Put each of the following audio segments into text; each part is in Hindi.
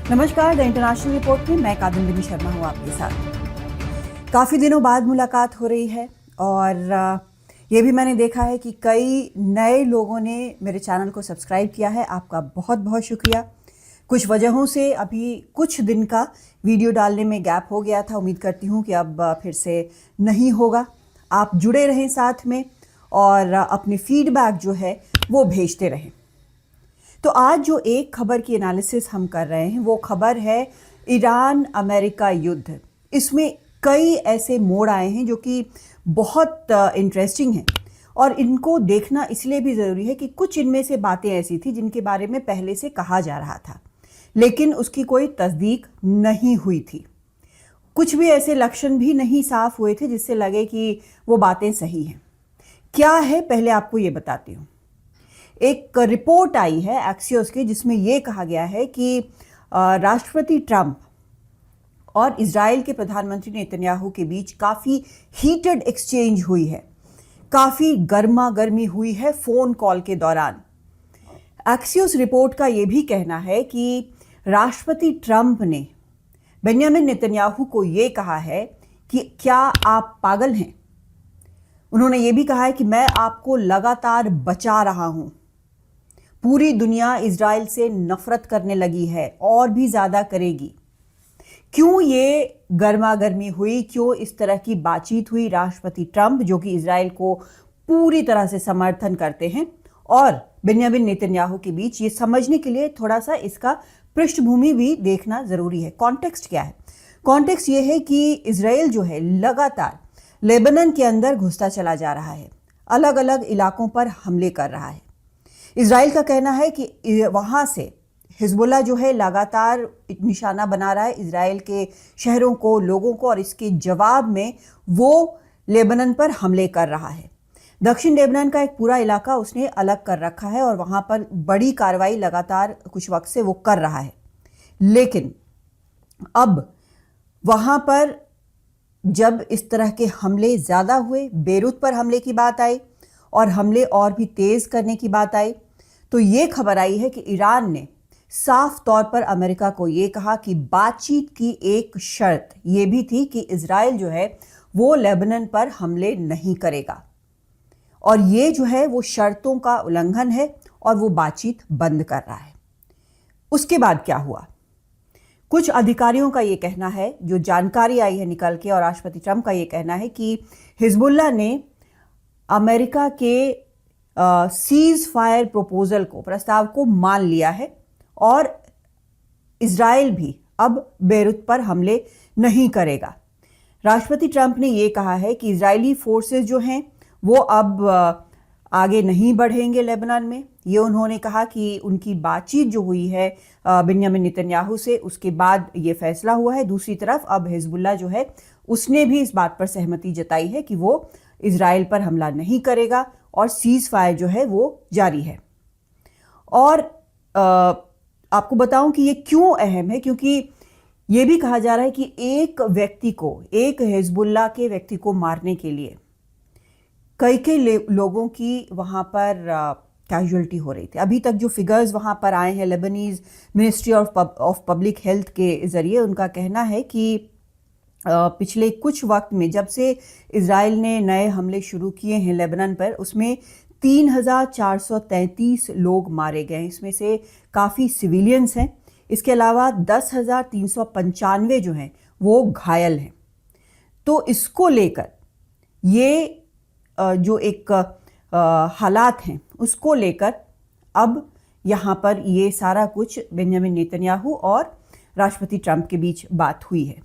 नमस्कार, द इंटरनेशनल रिपोर्ट में मैं कादम्बिनी शर्मा हूँ आपके साथ। काफ़ी दिनों बाद मुलाकात हो रही है और ये भी मैंने देखा है कि कई नए लोगों ने मेरे चैनल को सब्सक्राइब किया है। आपका बहुत बहुत शुक्रिया। कुछ वजहों से अभी कुछ दिन का वीडियो डालने में गैप हो गया था। उम्मीद करती हूँ कि अब फिर से नहीं होगा। आप जुड़े रहें साथ में और अपनी फीडबैक जो है वो भेजते रहें। तो आज जो एक खबर की एनालिसिस हम कर रहे हैं वो खबर है ईरान अमेरिका युद्ध। इसमें कई ऐसे मोड़ आए हैं जो कि बहुत इंटरेस्टिंग हैं और इनको देखना इसलिए भी ज़रूरी है कि कुछ इनमें से बातें ऐसी थी जिनके बारे में पहले से कहा जा रहा था लेकिन उसकी कोई तस्दीक नहीं हुई थी। कुछ भी ऐसे लक्षण भी नहीं साफ हुए थे जिससे लगे कि वो बातें सही हैं। क्या है, पहले आपको ये बताती हूँ। एक रिपोर्ट आई है एक्सियोस की जिसमें यह कहा गया है कि राष्ट्रपति ट्रंप और इजराइल के प्रधानमंत्री नेतन्याहू के बीच काफ़ी हीटेड एक्सचेंज हुई है, काफ़ी गर्मा गर्मी हुई है फ़ोन कॉल के दौरान। एक्सियोस रिपोर्ट का यह भी कहना है कि राष्ट्रपति ट्रंप ने बेंजामिन नेतन्याहू को यह कहा है कि क्या आप पागल हैं। उन्होंने ये भी कहा है कि मैं आपको लगातार बचा रहा हूं। पूरी दुनिया इजराइल से नफरत करने लगी है और भी ज्यादा करेगी। क्यों ये गर्मा गर्मी हुई, क्यों इस तरह की बातचीत हुई राष्ट्रपति ट्रंप जो कि इजराइल को पूरी तरह से समर्थन करते हैं और बेंजामिन नेतन्याहू के बीच, ये समझने के लिए थोड़ा सा इसका पृष्ठभूमि भी देखना जरूरी है। कॉन्टेक्स्ट क्या है? कॉन्टेक्स्ट ये है कि इजराइल जो है लगातार लेबनान के अंदर घुसता चला जा रहा है, अलग अलग इलाकों पर हमले कर रहा है। इजराइल का कहना है कि वहां से हिजबुल्लाह जो है लगातार निशाना बना रहा है इजराइल के शहरों को, लोगों को, और इसके जवाब में वो लेबनान पर हमले कर रहा है। दक्षिण लेबनान का एक पूरा इलाका उसने अलग कर रखा है और वहां पर बड़ी कार्रवाई लगातार कुछ वक्त से वो कर रहा है। लेकिन अब वहां पर जब इस तरह के हमले ज़्यादा हुए, बेरूत पर हमले की बात आई और हमले और भी तेज़ करने की बात आई, तो ये खबर आई है कि ईरान ने साफ तौर पर अमेरिका को ये कहा कि बातचीत की एक शर्त ये भी थी कि इजराइल जो है वो लेबनान पर हमले नहीं करेगा और ये जो है वो शर्तों का उल्लंघन है और वो बातचीत बंद कर रहा है। उसके बाद क्या हुआ? कुछ अधिकारियों का ये कहना है, जो जानकारी आई है निकल के, और राष्ट्रपति ट्रंप का ये कहना है कि हिजबुल्लाह ने अमेरिका के सीज फायर प्रपोजल को, प्रस्ताव को मान लिया है और इजराइल भी अब बेरूत पर हमले नहीं करेगा। राष्ट्रपति ट्रंप ने ये कहा है कि इजरायली फोर्सेस जो हैं वो अब आगे नहीं बढ़ेंगे लेबनान में। ये उन्होंने कहा कि उनकी बातचीत जो हुई है बेंजामिन नेतन्याहू से, उसके बाद ये फैसला हुआ है। दूसरी तरफ अब हिजबुल्लाह जो है उसने भी इस बात पर सहमति जताई है कि वो इजराइल पर हमला नहीं करेगा और सीज फायर जो है वो जारी है। और आपको बताऊं कि ये क्यों अहम है, क्योंकि ये भी कहा जा रहा है कि एक व्यक्ति को, एक हिजबुल्लाह के व्यक्ति को मारने के लिए कई लोगों की वहाँ पर कैजुअलिटी हो रही थी। अभी तक जो फिगर्स वहाँ पर आए हैं Lebanese ministry of public health के ज़रिए, उनका कहना है कि पिछले कुछ वक्त में जब से इजराइल ने नए हमले शुरू किए हैं लेबनान पर, उसमें 3,433 लोग मारे गए हैं। इसमें से काफ़ी सिविलियंस हैं। इसके अलावा 10,395 जो हैं वो घायल हैं। तो इसको लेकर ये जो एक हालात हैं उसको लेकर अब यहाँ पर ये सारा कुछ बेंजामिन नेतन्याहू और राष्ट्रपति ट्रंप के बीच बात हुई है।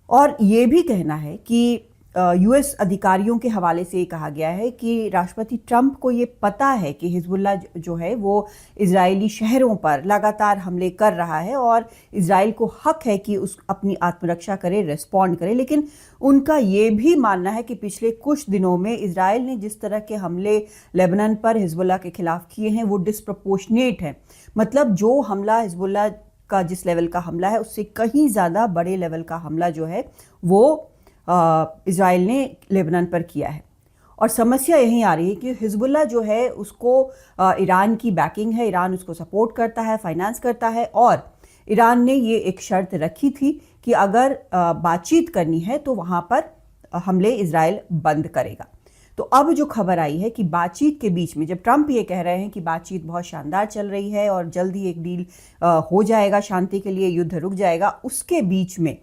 और ये भी कहना है कि यूएस अधिकारियों के हवाले से ये कहा गया है कि राष्ट्रपति ट्रंप को ये पता है कि हिजबुल्लाह जो है वो इजरायली शहरों पर लगातार हमले कर रहा है और इजराइल को हक है कि उस अपनी आत्मरक्षा करे, रिस्पॉन्ड करे। लेकिन उनका ये भी मानना है कि पिछले कुछ दिनों में इजराइल ने जिस तरह के हमले लेबनान पर हिजबुल्लाह के खिलाफ किए हैं वो डिस्प्रपोर्शनेट है। मतलब जो हमला हिजबुल्लाह का जिस लेवल का हमला है उससे कहीं ज़्यादा बड़े लेवल का हमला जो है वो इजराइल ने लेबनान पर किया है। और समस्या यही आ रही है कि हिजबुल्लाह जो है उसको ईरान की बैकिंग है, ईरान उसको सपोर्ट करता है, फाइनेंस करता है और ईरान ने ये एक शर्त रखी थी कि अगर बातचीत करनी है तो वहाँ पर हमले इजराइल बंद करेगा। तो अब जो खबर आई है कि बातचीत के बीच में, जब ट्रंप ये कह रहे हैं कि बातचीत बहुत शानदार चल रही है और जल्द ही एक डील हो जाएगा शांति के लिए, युद्ध रुक जाएगा, उसके बीच में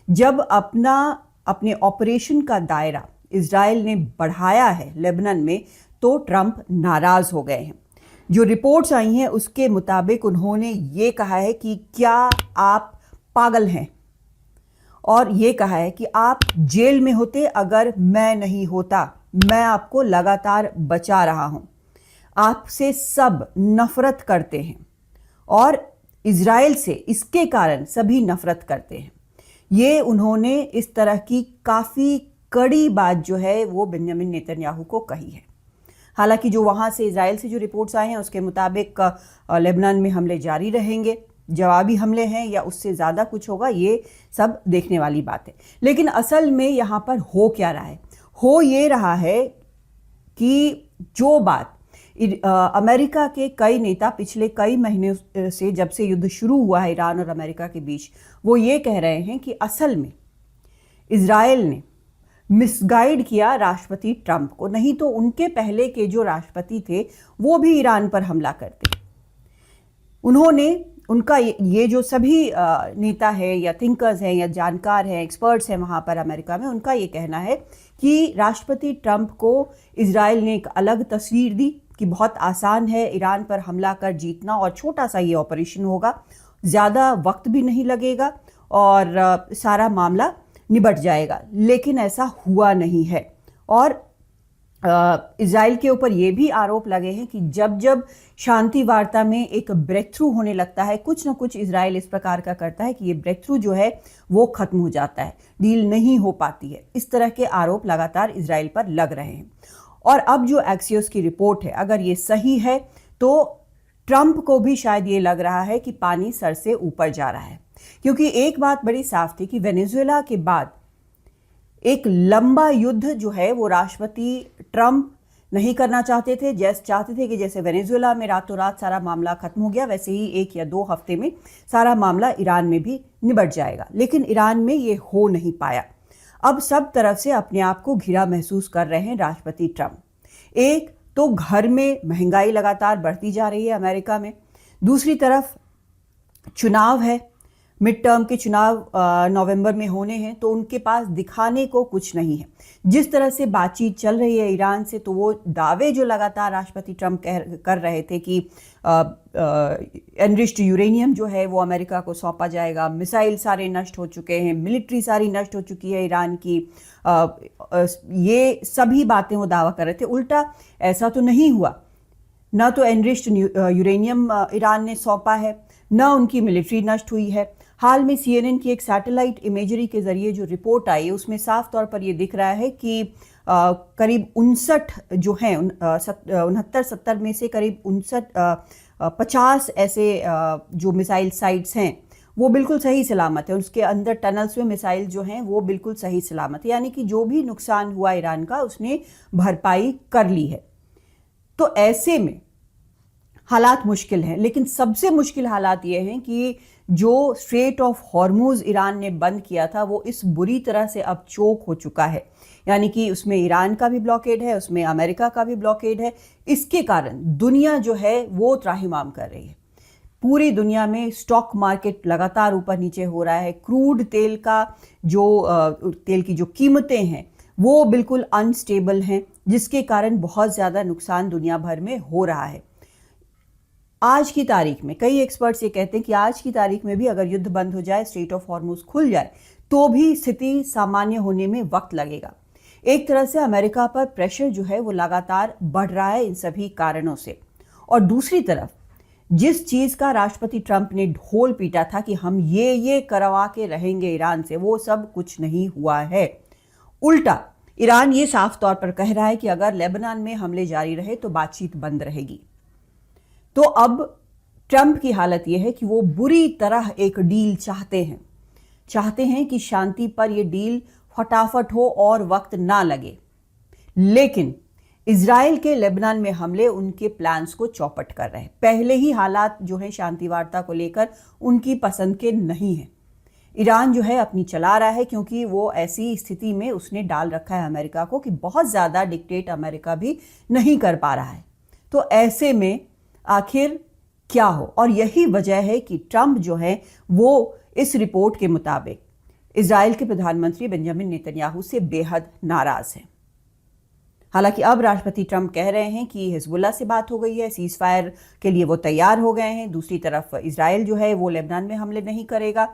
जब अपने ऑपरेशन का दायरा इजराइल ने बढ़ाया है लेबनान में, तो ट्रंप नाराज हो गए हैं। जो रिपोर्ट्स आई हैं उसके मुताबिक उन्होंने ये कहा है कि क्या आप पागल हैं, और ये कहा है कि आप जेल में होते अगर मैं नहीं होता, मैं आपको लगातार बचा रहा हूं, आपसे सब नफरत करते हैं और इजराइल से इसके कारण सभी नफरत करते हैं। ये उन्होंने इस तरह की काफ़ी कड़ी बात जो है वो बेंजामिन नेतन्याहू को कही है। हालांकि जो वहाँ से इजराइल से जो रिपोर्ट्स आए हैं उसके मुताबिक लेबनान में हमले जारी रहेंगे, जवाबी हमले हैं या उससे ज़्यादा कुछ होगा, ये सब देखने वाली बात है। लेकिन असल में यहाँ पर हो क्या रहा है? हो ये रहा है कि जो बात अमेरिका के कई नेता पिछले कई महीने से, जब से युद्ध शुरू हुआ है ईरान और अमेरिका के बीच, वो ये कह रहे हैं कि असल में इजराइल ने मिसगाइड किया राष्ट्रपति ट्रंप को, नहीं तो उनके पहले के जो राष्ट्रपति थे वो भी ईरान पर हमला करते। उनका ये जो सभी नेता है या थिंकर्स हैं या जानकार हैं, एक्सपर्ट्स हैं वहाँ पर अमेरिका में, उनका ये कहना है कि राष्ट्रपति ट्रंप को इजराइल ने एक अलग तस्वीर दी कि बहुत आसान है ईरान पर हमला कर जीतना और छोटा सा ये ऑपरेशन होगा, ज़्यादा वक्त भी नहीं लगेगा और सारा मामला निबट जाएगा। लेकिन ऐसा हुआ नहीं है। और इजराइल के ऊपर ये भी आरोप लगे हैं कि जब जब शांति वार्ता में एक ब्रेक थ्रू होने लगता है, कुछ ना कुछ इजराइल इस प्रकार का करता है कि ये ब्रेक थ्रू जो है वो खत्म हो जाता है, डील नहीं हो पाती है। इस तरह के आरोप लगातार इजराइल पर लग रहे हैं। और अब जो एक्सियोस की रिपोर्ट है, अगर ये सही है तो ट्रंप को भी शायद ये लग रहा है कि पानी सर से ऊपर जा रहा है, क्योंकि एक बात बड़ी साफ थी कि वेनेजुएला के बाद एक लंबा युद्ध जो है वो राष्ट्रपति ट्रंप नहीं करना चाहते थे। चाहते थे कि जैसे वेनेजुएला में रातों रात सारा मामला खत्म हो गया, वैसे ही 1 या 2 हफ्ते में सारा मामला ईरान में भी निबट जाएगा। लेकिन ईरान में ये हो नहीं पाया। अब सब तरफ से अपने आप को घिरा महसूस कर रहे हैं राष्ट्रपति ट्रंप। एक तो घर में महंगाई लगातार बढ़ती जा रही है अमेरिका में, दूसरी तरफ चुनाव है, मिड टर्म के चुनाव नवंबर में होने हैं, तो उनके पास दिखाने को कुछ नहीं है। जिस तरह से बातचीत चल रही है ईरान से, तो वो दावे जो लगातार राष्ट्रपति ट्रंप कर रहे थे कि एनरिच्ड यूरेनियम जो है वो अमेरिका को सौंपा जाएगा, मिसाइल सारे नष्ट हो चुके हैं, मिलिट्री सारी नष्ट हो चुकी है ईरान की, ये सभी बातें वो दावा कर रहे थे। उल्टा ऐसा तो नहीं हुआ, ना तो एनरिच्ड यूरेनियम ईरान ने सौंपा है, ना उनकी मिलिट्री नष्ट हुई है। हाल में CNN की एक सैटेलाइट इमेजरी के जरिए जो रिपोर्ट आई, उसमें साफ तौर पर यह दिख रहा है कि करीब 59 जो हैं, 69-70 में से करीब 50 ऐसे जो मिसाइल साइट्स हैं वो बिल्कुल सही सलामत है। उसके अंदर टनल्स में मिसाइल जो हैं वो बिल्कुल सही सलामत है, यानी कि जो भी नुकसान हुआ ईरान का उसने भरपाई कर ली है। तो ऐसे में हालात मुश्किल हैं। लेकिन सबसे मुश्किल हालात ये हैं कि जो स्ट्रेट ऑफ हॉर्मुज ईरान ने बंद किया था वो इस बुरी तरह से अब चोक हो चुका है, यानी कि उसमें ईरान का भी ब्लॉकेड है, उसमें अमेरिका का भी ब्लॉकेड है। इसके कारण दुनिया जो है वो त्राहिमाम कर रही है। पूरी दुनिया में स्टॉक मार्केट लगातार ऊपर नीचे हो रहा है। क्रूड तेल का तेल की जो कीमतें हैं वो बिल्कुल अनस्टेबल हैं, जिसके कारण बहुत ज़्यादा नुकसान दुनिया भर में हो रहा है। आज की तारीख में कई एक्सपर्ट्स ये कहते हैं कि आज की तारीख में भी अगर युद्ध बंद हो जाए, स्ट्रेट ऑफ हॉर्मुज खुल जाए, तो भी स्थिति सामान्य होने में वक्त लगेगा। एक तरह से अमेरिका पर प्रेशर जो है वो लगातार बढ़ रहा है इन सभी कारणों से। और दूसरी तरफ जिस चीज़ का राष्ट्रपति ट्रंप ने ढोल पीटा था कि हम ये करवा के रहेंगे ईरान से, वो सब कुछ नहीं हुआ है। उल्टा ईरान ये साफ तौर पर कह रहा है कि अगर लेबनान में हमले जारी रहे तो बातचीत बंद रहेगी। तो अब ट्रंप की हालत यह है कि वो बुरी तरह एक डील चाहते हैं कि शांति पर ये डील फटाफट हो और वक्त ना लगे। लेकिन इजराइल के लेबनान में हमले उनके प्लान्स को चौपट कर रहे हैं। पहले ही हालात जो है शांति वार्ता को लेकर उनकी पसंद के नहीं है। ईरान जो है अपनी चला रहा है, क्योंकि वो ऐसी स्थिति में उसने डाल रखा है अमेरिका को कि बहुत ज़्यादा डिक्टेट अमेरिका भी नहीं कर पा रहा है। तो ऐसे में आखिर क्या हो, और यही वजह है कि ट्रंप जो है वो इस रिपोर्ट के मुताबिक इजराइल के प्रधानमंत्री बेंजामिन नेतन्याहू से बेहद नाराज है। हालांकि अब राष्ट्रपति ट्रंप कह रहे हैं कि हिजबुल्लाह से बात हो गई है, सीज फायर के लिए वो तैयार हो गए हैं। दूसरी तरफ इजराइल जो है वो लेबनान में हमले नहीं करेगा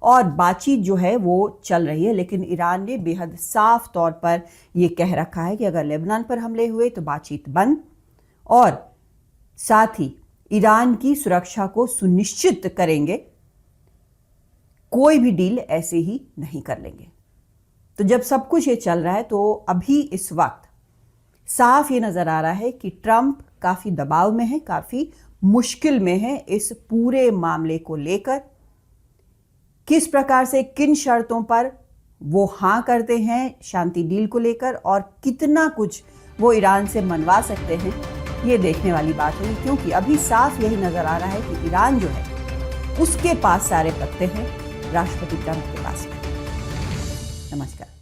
और बातचीत जो है वो चल रही है। लेकिन ईरान ने बेहद साफ तौर पर ये कह रखा है कि अगर लेबनान पर हमले हुए तो बातचीत बंद, और साथ ही ईरान की सुरक्षा को सुनिश्चित करेंगे, कोई भी डील ऐसे ही नहीं कर लेंगे। तो जब सब कुछ ये चल रहा है तो अभी इस वक्त साफ ये नजर आ रहा है कि ट्रंप काफी दबाव में है, काफी मुश्किल में है इस पूरे मामले को लेकर। किस प्रकार से, किन शर्तों पर वो हां करते हैं शांति डील को लेकर, और कितना कुछ वो ईरान से मनवा सकते हैं, ये देखने वाली बात होगी। क्योंकि अभी साफ यही नजर आ रहा है कि ईरान जो है उसके पास सारे पत्ते हैं, राष्ट्रपति ट्रंप के पास में। नमस्कार।